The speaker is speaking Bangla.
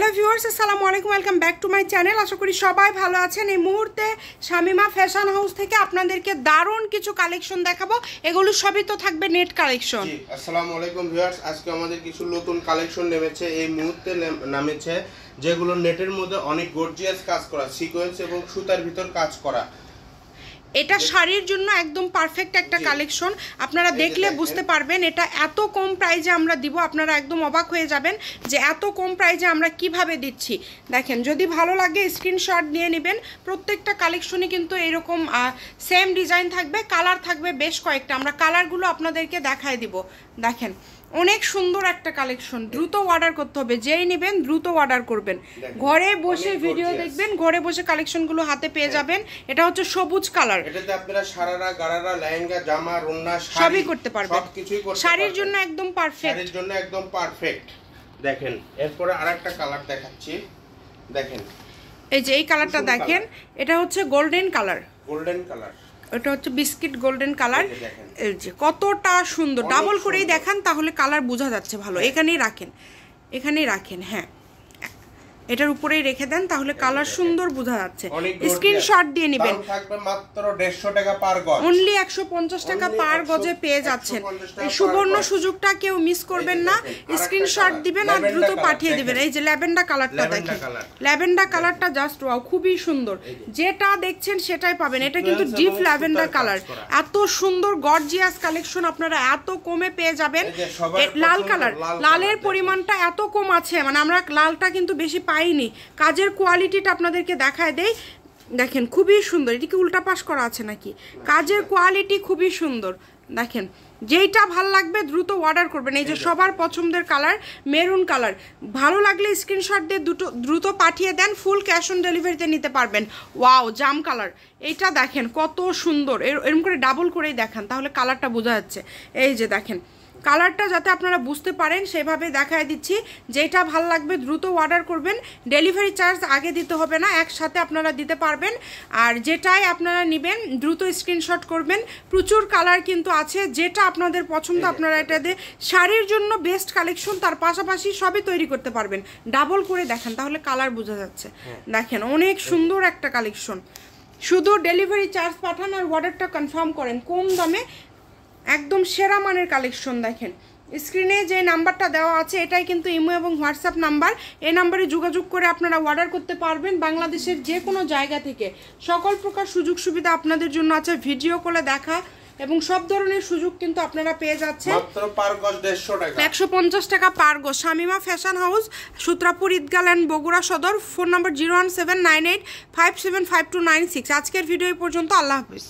হ্যালো ভিউয়ার্স, আসসালামু আলাইকুম, welcome back to my channel. আশা করি সবাই ভালো আছেন। এই মুহূর্তে শামিমা ফ্যাশন হাউস থেকে আপনাদেরকে দারুণ কিছু কালেকশন দেখাবো। এগুলো সবই তো থাকবে নেট কালেকশন। জি, আসসালামু আলাইকুম ভিউয়ার্স, আজকে আমাদের কিছু নতুন কালেকশন নেমেছে এই মুহূর্তে নামেছে, যেগুলো নেটের মধ্যে অনেক গর্জিয়াস কাজ করা, সিকোয়েন্স এবং সুতার ভিতর কাজ করা। এটা শাড়ির জন্য একদম পারফেক্ট একটা কালেকশন। আপনারা দেখলে বুঝতে পারবেন এটা এত কম প্রাইজে আমরা দিব, আপনারা একদম অবাক হয়ে যাবেন যে এত কম প্রাইজে আমরা কিভাবে দিচ্ছি। দেখেন, যদি ভালো লাগে স্ক্রিনশট নিয়ে নেবেন। প্রত্যেকটা কালেকশনই কিন্তু এরকম সেম ডিজাইন থাকবে, কালার থাকবে বেশ কয়েকটা। আমরা কালারগুলো আপনাদেরকে দেখায় দিব। দেখেন, অনেক সুন্দর একটা কালেকশন। দ্রুত অর্ডার করতে হবে, যেই নেবেন দ্রুত অর্ডার করবেন। ঘরে বসে ভিডিও দেখবেন, ঘরে বসে কালেকশনগুলো হাতে পেয়ে যাবেন। এটা হচ্ছে সবুজ কালার। এটাতে আপনারা সারারা, গারারা, লেহেঙ্গা, জামা, ওড়না, সবই করতে পারবেন। সবকিছুই করতে পারবেন। শাড়ির জন্য একদম পারফেক্ট। শাড়ির জন্য একদম পারফেক্ট। দেখেন, এরপরে আরেকটা কালার দেখাচ্ছি। দেখেন, এই যে এই কালারটা দেখেন, এটা হচ্ছে গোল্ডেন কালার। গোল্ডেন কালার, এটা হচ্ছে বিস্কিট গোল্ডেন কালার। এই যে কতটা সুন্দর, ডাবল করেই দেখান তাহলে কালার বোঝা যাচ্ছে ভালো। এখানেই রাখেন, এখানেই রাখেন। হ্যাঁ, এটার উপরেই রেখে দেন তাহলে কালার সুন্দর বোঝা যাচ্ছে। স্ক্রিনশট দিয়ে নেবেন। থাকবে মাত্র 150 টাকা পার গজ। অনলি 150 টাকা পার গজে পেয়ে যাচ্ছেন। এই সুবর্ণ সুযোগটা কেউ মিস করবেন না। স্ক্রিনশট দিবেন আর দ্রুত পাঠিয়ে দিবেন। এই যে ল্যাভেন্ডার কালারটা দেখেন, ল্যাভেন্ডার কালারটা জাস্ট ওয়াও, খুবই সুন্দর। যেটা দেখছেন সেটাই পাবেন। এটা কিন্তু ডিপ ল্যাভেন্ডার কালার। এত সুন্দর গর্জিয়াস কালেকশন আপনারা এত কমে পেয়ে যাবেন। লাল কালার, লালের পরিমাণটা এত কম আছে, মানে আমরা লালটা কিন্তু বেশি পাইনি। কাজের কোয়ালিটিটা আপনাদেরকে দেখায় দেই। দেখেন, খুবই সুন্দর। এটিকে উল্টা পাশ করা আছে নাকি? কাজের কোয়ালিটি খুবই সুন্দর। দেখেন, যেইটা ভাল লাগবে দ্রুত অর্ডার করবেন। এই যে সবার পছন্দের কালার মেরুন কালার। ভালো লাগলে স্ক্রিনশট দিয়ে দ্রুত পাঠিয়ে দেন। ফুল ক্যাশ অন ডেলিভারিতে নিতে পারবেন। ওয়াও, জাম কালার। এইটা দেখেন কত সুন্দর। এরকম করে ডাবল করেই দেখান তাহলে কালারটা বোঝা যাচ্ছে। এই যে দেখেন, কালারটা যাতে আপনারা বুঝতে পারেন সেভাবে দেখায় দিচ্ছি। যেটা ভাল লাগবে দ্রুত অর্ডার করবেন। ডেলিভারি চার্জ আগে দিতে হবে না, একসাথে আপনারা দিতে পারবেন। আর যেটাই আপনারা নেবেন দ্রুত স্ক্রিনশট করবেন। প্রচুর কালার কিন্তু আছে, যেটা আপনাদের পছন্দ আপনারা এটা দিয়ে শাড়ির জন্য বেস্ট কালেকশন। তার পাশাপাশি সবই তৈরি করতে পারবেন। ডাবল করে দেখেন তাহলে কালার বোঝা যাচ্ছে। দেখেন, অনেক সুন্দর একটা কালেকশন। শুধু ডেলিভারি চার্জ পাঠান আর অর্ডারটা কনফার্ম করেন। কম দামে একদম সেরা মানের কালেকশন। দেখেন, স্ক্রিনে যে নাম্বারটা দেওয়া আছে এটাই কিন্তু ইমো এবং হোয়াটসঅ্যাপ নাম্বার। এই নাম্বারে যোগাযোগ করে আপনারা অর্ডার করতে পারবেন বাংলাদেশের যে কোনো জায়গা থেকে। সকল প্রকার সুযোগ সুবিধা আপনাদের জন্য আছে, ভিডিও কলে দেখা এবং সব ধরনের সুযোগ কিন্তু আপনারা পেয়ে যাচ্ছেন। মাত্র পার গজ 150 টাকা, 150 টাকা পার গজ। শামিমা ফ্যাশন হাউস, সূত্রাপুর ঈদগাহ ল্যান্ড, বগুড়া সদর। Phone number 01798575296। আজকের ভিডিও এই পর্যন্ত। আল্লাহ হাফিজ।